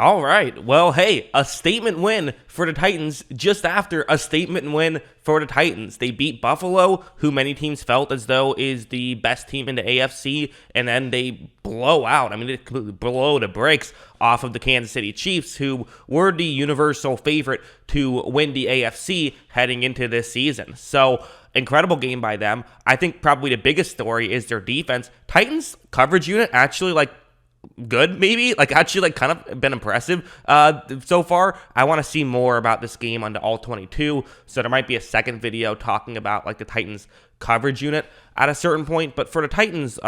All right. Well, hey, a statement win for the Titans just after a statement win for the Titans. They beat Buffalo, who many teams felt as though is the best team in the AFC, and then they blow out. I mean, they completely blow the brakes off of the Kansas City Chiefs, who were the universal favorite to win the AFC heading into this season. So, incredible game by them. I think probably the biggest story is their defense. Titans coverage unit actually good, maybe actually kind of been impressive so far. I want to see more about this game on the all 22, so there might be a second video talking about the Titans coverage unit at a certain point. But for the Titans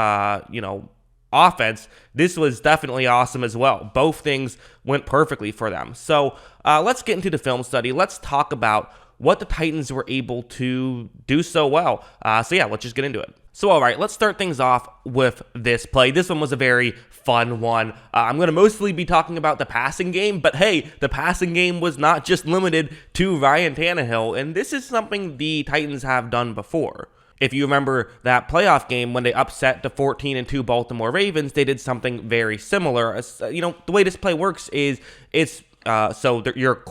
offense, this was definitely awesome as well. Both things went perfectly for them. So let's get into the film study. Let's talk about what the Titans were able to do so well. So yeah, let's just get into it. So all right, let's start things off with this play. This one was a very fun one. I'm going to mostly be talking about the passing game, but hey, the passing game was not just limited to Ryan Tannehill, and this is something the Titans have done before. If you remember that playoff game when they upset the 14-2 Baltimore Ravens, they did something very similar. The way this play works is you're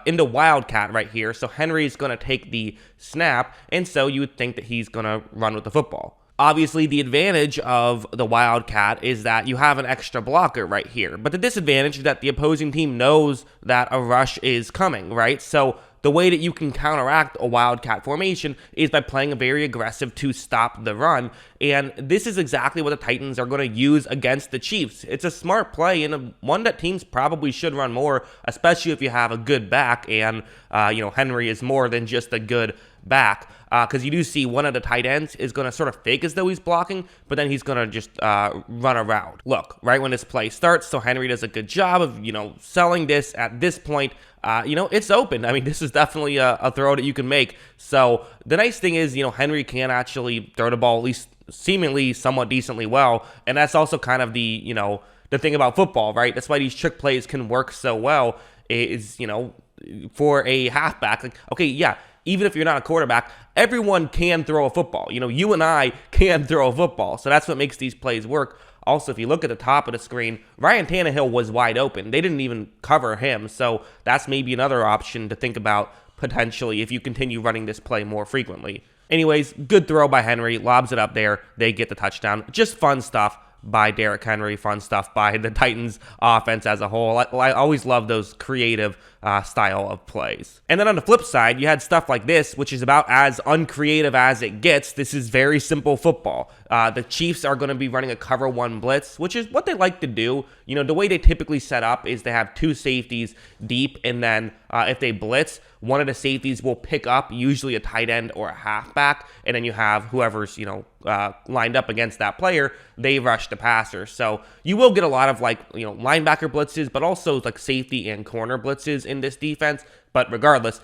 in the Wildcat right here, so Henry's going to take the snap, and so you would think that he's going to run with the football. Obviously, the advantage of the Wildcat is that you have an extra blocker right here, but the disadvantage is that the opposing team knows that a rush is coming, right? So the way that you can counteract a Wildcat formation is by playing a very aggressive to stop the run, and this is exactly what the Titans are going to use against the Chiefs. It's a smart play and one that teams probably should run more, especially if you have a good back, and Henry is more than just a good back, because you do see one of the tight ends is going to sort of fake as though he's blocking, but then he's going to just run around. Look, right when this play starts, so Henry does a good job of, selling this at this point. It's open. I mean, this is definitely a throw that you can make. So the nice thing is, Henry can actually throw the ball at least seemingly somewhat decently well, and that's also kind of the thing about football, right? That's why these trick plays can work so well is, for a halfback, even if you're not a quarterback, everyone can throw a football. You and I can throw a football. So that's what makes these plays work. Also, if you look at the top of the screen, Ryan Tannehill was wide open. They didn't even cover him. So that's maybe another option to think about potentially if you continue running this play more frequently. Anyways, good throw by Henry. Lobs it up there. They get the touchdown. Just fun stuff by Derrick Henry. Fun stuff by the Titans offense as a whole. I always love those creative style of plays. And then on the flip side, you had stuff like this, which is about as uncreative as it gets. This is very simple football. The Chiefs are going to be running a cover one blitz, which is what they like to do. The way they typically set up is they have two safeties deep, and then if they blitz, one of the safeties will pick up usually a tight end or a halfback, and then you have whoever's lined up against that player, they rush the passer. So you will get a lot of linebacker blitzes, but also safety and corner blitzes in this defense. But regardless,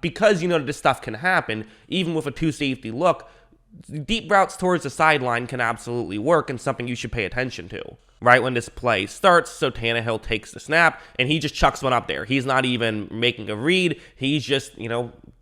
because this stuff can happen, even with a two safety look, deep routes towards the sideline can absolutely work, and something you should pay attention to. Right when this play starts, so Tannehill takes the snap, and he just chucks one up there. He's not even making a read. He's just,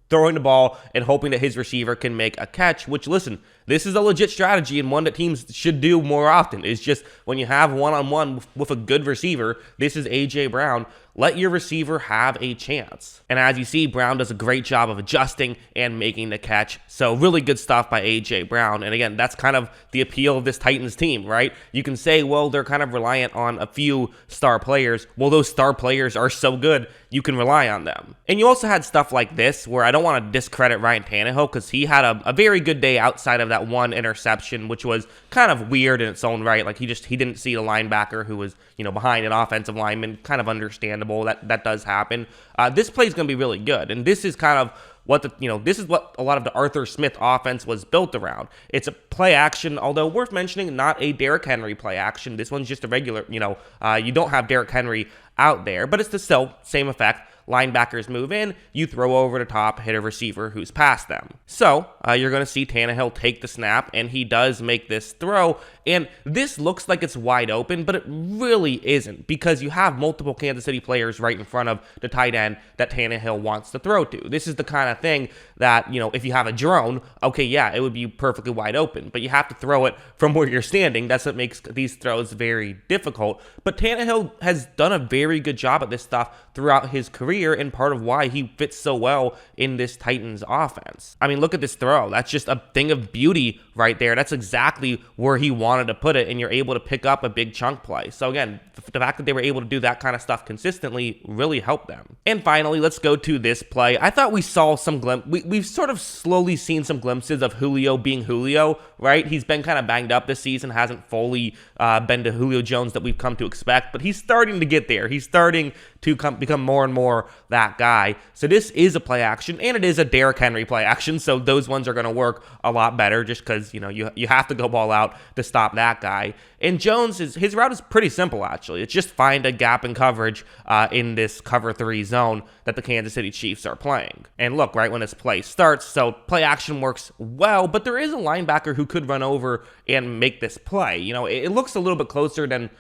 throwing the ball and hoping that his receiver can make a catch, which, listen, this is a legit strategy and one that teams should do more often. It's just when you have one-on-one with a good receiver, this is A.J. Brown, let your receiver have a chance. And as you see, Brown does a great job of adjusting and making the catch. So really good stuff by A.J. Brown. And again, that's kind of the appeal of this Titans team, right? You can say, well, they're kind of reliant on a few star players. Well, those star players are so good, you can rely on them. And you also had stuff like this, where I don't want to discredit Ryan Tannehill, because he had a very good day outside of that one interception, which was kind of weird in its own right. He didn't see the linebacker who was, behind an offensive lineman. Kind of understandable. That does happen. This play is going to be really good, and this is kind of what this is what a lot of the Arthur Smith offense was built around. It's a play action, although worth mentioning, not a Derrick Henry play action. This one's just a regular, you don't have Derrick Henry out there, but it's the same effect. Linebackers move in, you throw over the top, hit a receiver who's past them. So you're going to see Tannehill take the snap, and he does make this throw, And this looks like it's wide open, but it really isn't, because you have multiple Kansas City players right in front of the tight end that Tannehill wants to throw to. This is the kind of thing that, if you have a drone, okay, yeah, it would be perfectly wide open, but you have to throw it from where you're standing. That's what makes these throws very difficult. But Tannehill has done a very good job at this stuff throughout his career, and part of why he fits so well in this Titans offense. I mean, look at this throw. That's just a thing of beauty right there. That's exactly where he wanted to put it, and you're able to pick up a big chunk play. So again, the fact that they were able to do that kind of stuff consistently really helped them. And finally, let's go to this play. I thought we saw some we've sort of slowly seen some glimpses of Julio being Julio, right? He's been kind of banged up this season, hasn't fully been to Julio Jones that we've come to expect, but he's starting to get there. He's starting to become more and more that guy. So this is a play action, and it is a Derrick Henry play action, so those ones are going to work a lot better, just because you have to go ball out to stop that guy. And Jones, his route is pretty simple, actually. It's just find a gap in coverage in this cover 3 zone that the Kansas City Chiefs are playing. And look, right when this play starts, so play action works well, but there is a linebacker who could run over and make this play. It looks a little bit closer than,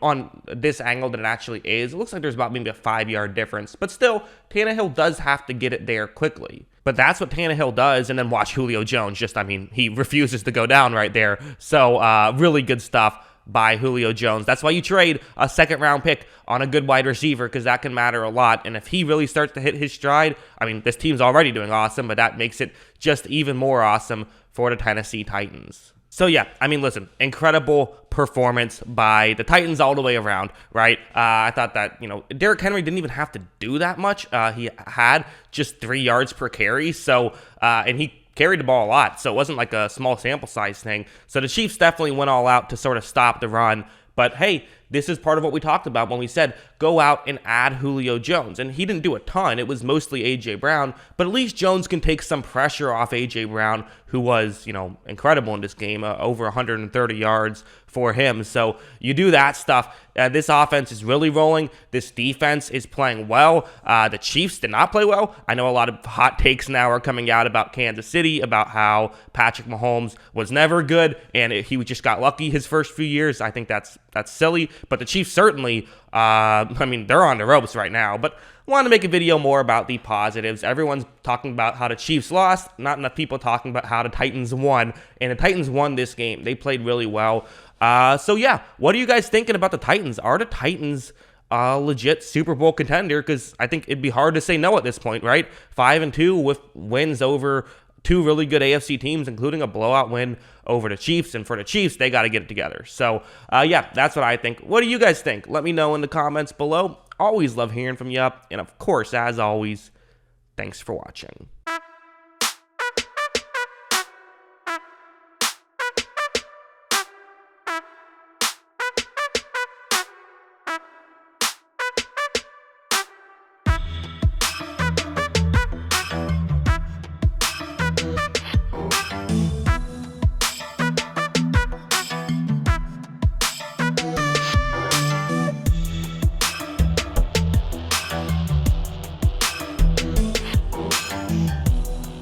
on this angle than it actually is. It looks like there's about maybe a 5-yard difference, but still, Tannehill does have to get it there quickly. But that's what Tannehill does, and then watch Julio Jones he refuses to go down right there. So really good stuff by Julio Jones. That's why you trade a second-round pick on a good wide receiver, because that can matter a lot. And if he really starts to hit his stride, I mean, this team's already doing awesome, but that makes it just even more awesome for the Tennessee Titans. So yeah, I mean, listen, incredible performance by the Titans all the way around, right? I thought that, Derrick Henry didn't even have to do that much. He had just 3 yards per carry, so, and he carried the ball a lot, so it wasn't like a small sample size thing. So the Chiefs definitely went all out to sort of stop the run. But hey, this is part of what we talked about when we said go out and add Julio Jones. And he didn't do a ton. It was mostly A.J. Brown. But at least Jones can take some pressure off A.J. Brown, who was, incredible in this game, over 130 yards for him. So you do that stuff. This offense is really rolling. This defense is playing well. The Chiefs did not play well. I know a lot of hot takes now are coming out about Kansas City, about how Patrick Mahomes was never good and he just got lucky his first few years. I think that's silly. But the Chiefs certainly, they're on the ropes right now. But I wanted to make a video more about the positives. Everyone's talking about how the Chiefs lost. Not enough people talking about how the Titans won. And the Titans won this game. They played really well. So yeah, what are you guys thinking about the Titans? Are the Titans a legit Super Bowl contender? Because I think it'd be hard to say no at this point, right? 5-2 with wins over 2 really good AFC teams, including a blowout win over the Chiefs. And for the Chiefs, they got to get it together. So yeah, that's what I think. What do you guys think? Let me know in the comments below. Always love hearing from you. And of course, as always, thanks for watching.